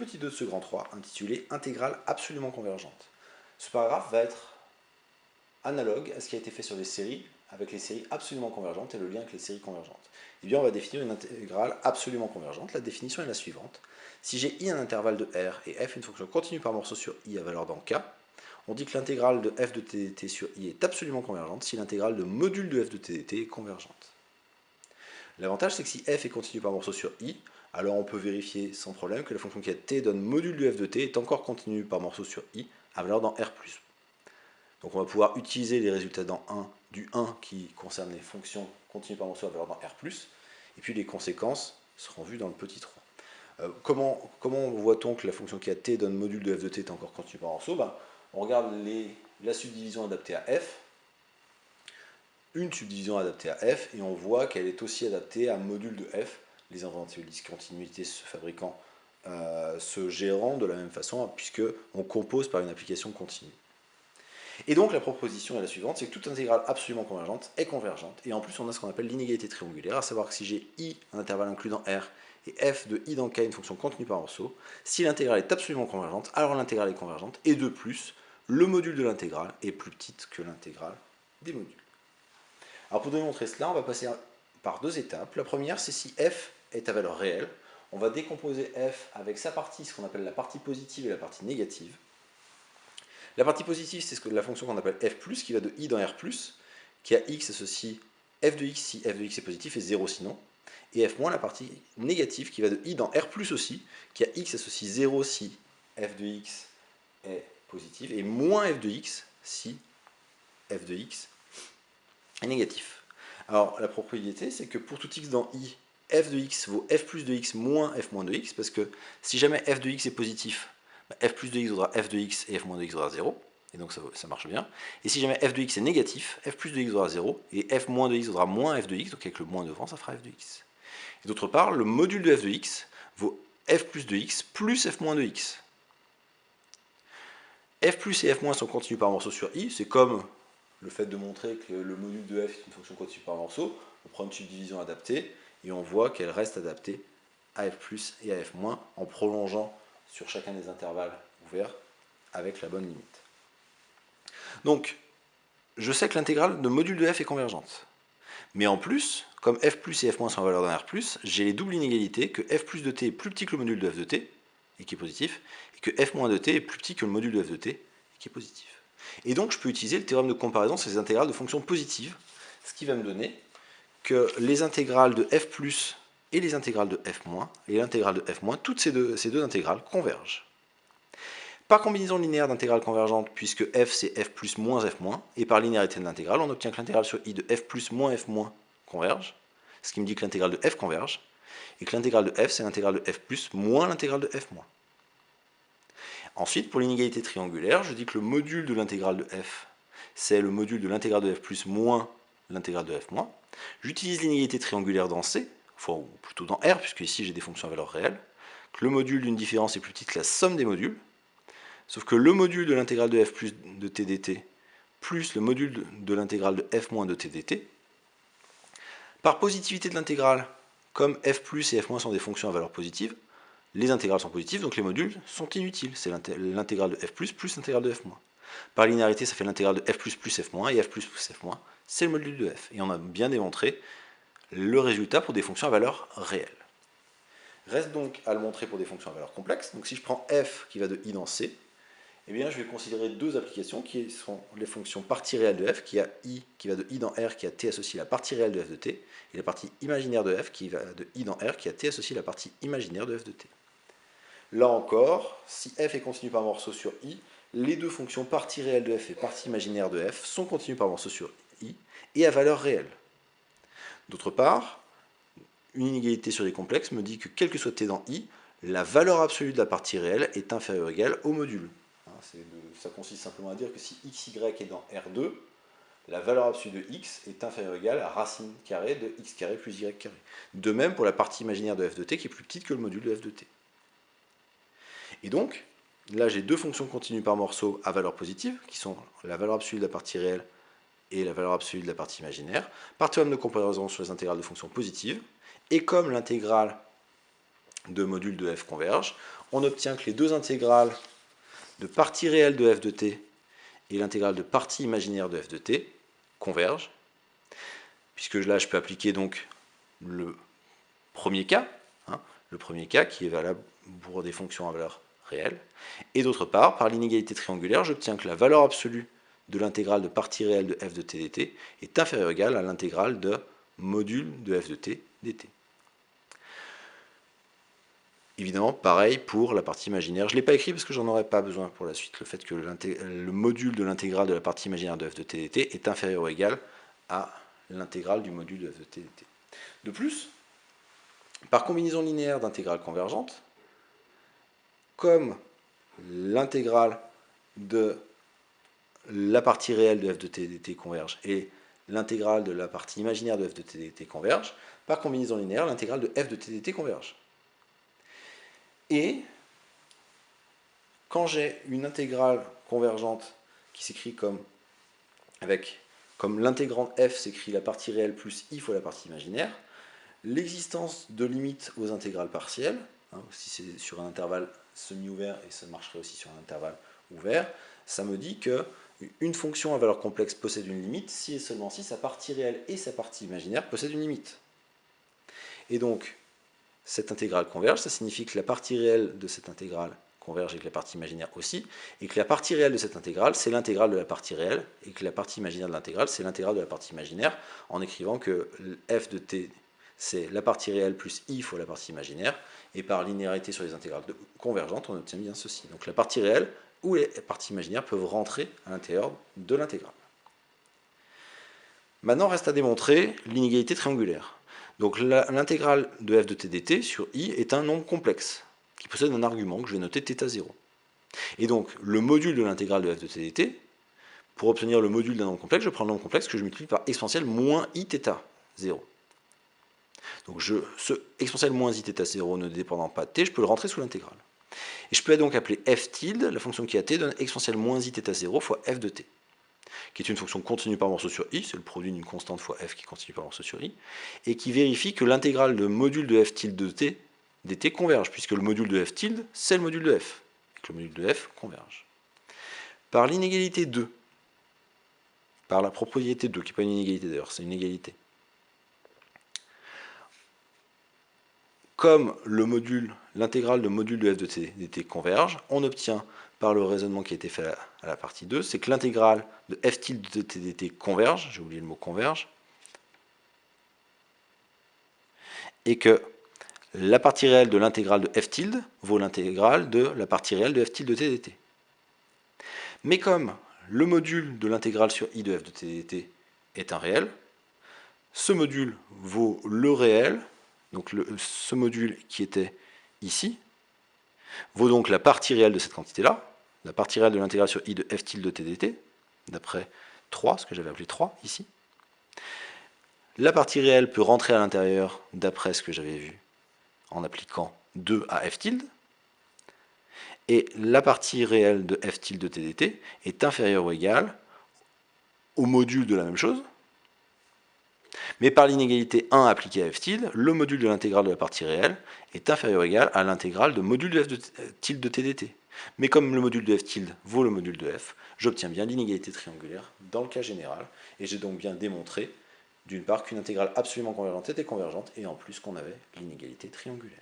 petit 2 de ce grand 3 intitulé Intégrale absolument convergente. Ce paragraphe va être analogue à ce qui a été fait sur les séries, avec les séries absolument convergentes et le lien avec les séries convergentes. Eh bien, on va définir une intégrale absolument convergente. La définition est la suivante. Si j'ai i un intervalle de R et f une fonction continue par morceau sur i à valeur dans K, on dit que l'intégrale de f de t dt sur i est absolument convergente si l'intégrale de module de f de t dt est convergente. L'avantage, c'est que si f est continue par morceau sur i, alors on peut vérifier sans problème que la fonction qui a t donne module de f de t est encore continue par morceau sur i à valeur dans R+. Donc on va pouvoir utiliser les résultats dans 1 du 1 qui concerne les fonctions continues par morceau à valeur dans R+, et puis les conséquences seront vues dans le petit 3. Comment voit-on que la fonction qui a t donne module de f de t est encore continue par morceau? On regarde la subdivision adaptée à f, une subdivision adaptée à f, et on voit qu'elle est aussi adaptée à module de f, les invariants de discontinuité se fabriquant, se gérant de la même façon, puisque on compose par une application continue. Et donc la proposition est la suivante, c'est que toute intégrale absolument convergente est convergente, et en plus on a ce qu'on appelle l'inégalité triangulaire, à savoir que si j'ai i, un intervalle inclus dans R, et f de i dans K, une fonction continue par morceau, si l'intégrale est absolument convergente, alors l'intégrale est convergente, et de plus, le module de l'intégrale est plus petit que l'intégrale des modules. Alors pour démontrer cela, on va passer par deux étapes. La première, c'est si f est à valeur réelle, on va décomposer f avec sa partie, ce qu'on appelle la partie positive et la partie négative. La partie positive, c'est la fonction qu'on appelle f+, qui va de i dans R+, qui a x associe f de x si f de x est positif et 0 sinon, et f-, la partie négative, qui va de i dans R+, aussi, qui a x associe 0 si f de x est positif, et moins f de x si f de x est négatif. Alors la propriété, c'est que pour tout x dans i, f de x vaut f plus de x moins f moins de x, parce que si jamais f de x est positif, f plus de x vaudra f de x et f moins de x vaudra 0, et donc ça marche bien. Et si jamais f de x est négatif, f plus de x vaudra 0, et f moins de x vaudra moins f de x, donc avec le moins devant, ça fera f de x. Et d'autre part, le module de f de x vaut f plus de x plus f moins de x. F plus et f moins sont continus par morceau sur i, c'est comme le fait de montrer que le module de f est une fonction continue par morceau. On prend une subdivision adaptée, et on voit qu'elle reste adaptée à f plus et à f moins, en prolongeant sur chacun des intervalles ouverts avec la bonne limite. Donc, je sais que l'intégrale de module de f est convergente. Mais en plus, comme f plus et f moins sont en valeur d'un R+, j'ai les doubles inégalités que f plus de t est plus petit que le module de f de t, et qui est positif, et que f moins de t est plus petit que le module de f de t, et qui est positif. Et donc je peux utiliser le théorème de comparaison sur les intégrales de fonctions positives, ce qui va me donner que les intégrales de f plus et les intégrales de f moins, et l'intégrale de f moins, toutes ces deux intégrales convergent. Par combinaison linéaire d'intégrales convergentes, puisque f c'est f plus moins f moins, et par linéarité de l'intégrale, on obtient que l'intégrale sur i de f plus moins f moins converge, ce qui me dit que l'intégrale de f converge, et que l'intégrale de f c'est l'intégrale de f plus moins l'intégrale de f moins. Ensuite, pour l'inégalité triangulaire, je dis que le module de l'intégrale de f, c'est le module de l'intégrale de f plus moins l'intégrale de f moins. J'utilise l'inégalité triangulaire dans C, enfin, ou plutôt dans R, puisque ici j'ai des fonctions à valeur réelle, que le module d'une différence est plus petit que la somme des modules, sauf que le module de l'intégrale de f plus de t dt plus le module de l'intégrale de f moins de t dt, par positivité de l'intégrale, comme f plus et f moins sont des fonctions à valeur positive, les intégrales sont positives, donc les modules sont inutiles. C'est l'intégrale de f plus l'intégrale de f moins. Par linéarité, ça fait l'intégrale de f plus f moins, et f plus f moins, c'est le module de f. Et on a bien démontré le résultat pour des fonctions à valeur réelle. Reste donc à le montrer pour des fonctions à valeur complexe. Donc si je prends f qui va de i dans c, eh bien je vais considérer deux applications qui sont les fonctions partie réelle de f, qui a i qui va de i dans r, qui a t associé la partie réelle de f de t, et la partie imaginaire de f qui va de i dans r, qui a t associé la partie imaginaire de f de t. Là encore, si f est continu par morceau sur i, les deux fonctions partie réelle de f et partie imaginaire de f sont continues par morceau sur i et à valeur réelle. D'autre part, une inégalité sur les complexes me dit que quel que soit t dans i, la valeur absolue de la partie réelle est inférieure ou égale au module. Ça consiste simplement à dire que si xy est dans R2, la valeur absolue de x est inférieure ou égale à racine carrée de x carré plus y carré. De même pour la partie imaginaire de f de t qui est plus petite que le module de f de t. Et donc, là j'ai deux fonctions continues par morceau à valeur positive, qui sont la valeur absolue de la partie réelle et la valeur absolue de la partie imaginaire, par théorème de comparaison sur les intégrales de fonctions positives, et comme l'intégrale de module de f convergent, on obtient que les deux intégrales de partie réelle de f de t et l'intégrale de partie imaginaire de f de t convergent, puisque là je peux appliquer donc le premier cas, le premier cas qui est valable pour des fonctions à valeur réelle, et d'autre part, par l'inégalité triangulaire, j'obtiens que la valeur absolue de l'intégrale de partie réelle de f de t dt est inférieure ou égale à l'intégrale de module de f de t dt. Évidemment, pareil pour la partie imaginaire. Je ne l'ai pas écrit parce que j'en aurais pas besoin pour la suite. Le fait que le module de l'intégrale de la partie imaginaire de f de t dt est inférieur ou égal à l'intégrale du module de f de t dt. De plus, par combinaison linéaire d'intégrales convergentes, comme l'intégrale de la partie réelle de f de t dt converge et l'intégrale de la partie imaginaire de f de t dt converge, par combinaison linéaire, l'intégrale de f de t dt converge. Et quand j'ai une intégrale convergente qui s'écrit comme l'intégrante f s'écrit la partie réelle plus i fois la partie imaginaire, l'existence de limites aux intégrales partielles, si c'est sur un intervalle semi-ouvert, et ça marcherait aussi sur un intervalle ouvert, ça me dit que une fonction à valeur complexe possède une limite si et seulement si sa partie réelle et sa partie imaginaire possèdent une limite. Et donc, cette intégrale converge, ça signifie que la partie réelle de cette intégrale converge avec la partie imaginaire aussi, et que la partie réelle de cette intégrale, c'est l'intégrale de la partie réelle, et que la partie imaginaire de l'intégrale, c'est l'intégrale de la partie imaginaire, en écrivant que f de t, c'est la partie réelle plus i fois la partie imaginaire, et par linéarité sur les intégrales convergentes, on obtient bien ceci. Donc la partie réelle ou les parties imaginaires peuvent rentrer à l'intérieur de l'intégrale. Maintenant, reste à démontrer l'inégalité triangulaire. Donc l'intégrale de f de t dt sur i est un nombre complexe, qui possède un argument que je vais noter θ0. Et donc le module de l'intégrale de f de t dt, pour obtenir le module d'un nombre complexe, je prends le nombre complexe que je multiplie par exponentielle moins i θ0. Donc ce exponentielle moins i θ0 ne dépendant pas de t, je peux le rentrer sous l'intégrale. Et je peux donc appeler f tilde, la fonction qui a t donne exponentielle moins i θ0 fois f de t, qui est une fonction continue par morceau sur i, c'est le produit d'une constante fois f qui continue par morceau sur i, et qui vérifie que l'intégrale de module de f tilde de t dt converge, puisque le module de f tilde, c'est le module de f, et que le module de f converge. Par l'inégalité 2, par la propriété 2, qui n'est pas une inégalité d'ailleurs, c'est une égalité, comme l'intégrale de module de f de t dt converge, on obtient par le raisonnement qui a été fait à la partie 2, c'est que l'intégrale de f tilde de t dt converge, j'ai oublié le mot converge, et que la partie réelle de l'intégrale de f tilde vaut l'intégrale de la partie réelle de f tilde de t dt. Mais comme le module de l'intégrale sur i de f de t dt est un réel, ce module vaut le réel, donc ce module qui était ici, vaut donc la partie réelle de cette quantité-là, la partie réelle de l'intégrale sur i de f tilde de t dt, d'après 3, ce que j'avais appelé 3 ici. La partie réelle peut rentrer à l'intérieur d'après ce que j'avais vu en appliquant 2 à f tilde, et la partie réelle de f tilde de t dt est inférieure ou égale au module de la même chose, mais par l'inégalité 1 appliquée à f tilde, le module de l'intégrale de la partie réelle est inférieur ou égal à l'intégrale de module de f de tilde de t dt. Mais comme le module de f tilde vaut le module de f, j'obtiens bien l'inégalité triangulaire dans le cas général, et j'ai donc bien démontré, d'une part, qu'une intégrale absolument convergente était convergente, et en plus qu'on avait l'inégalité triangulaire.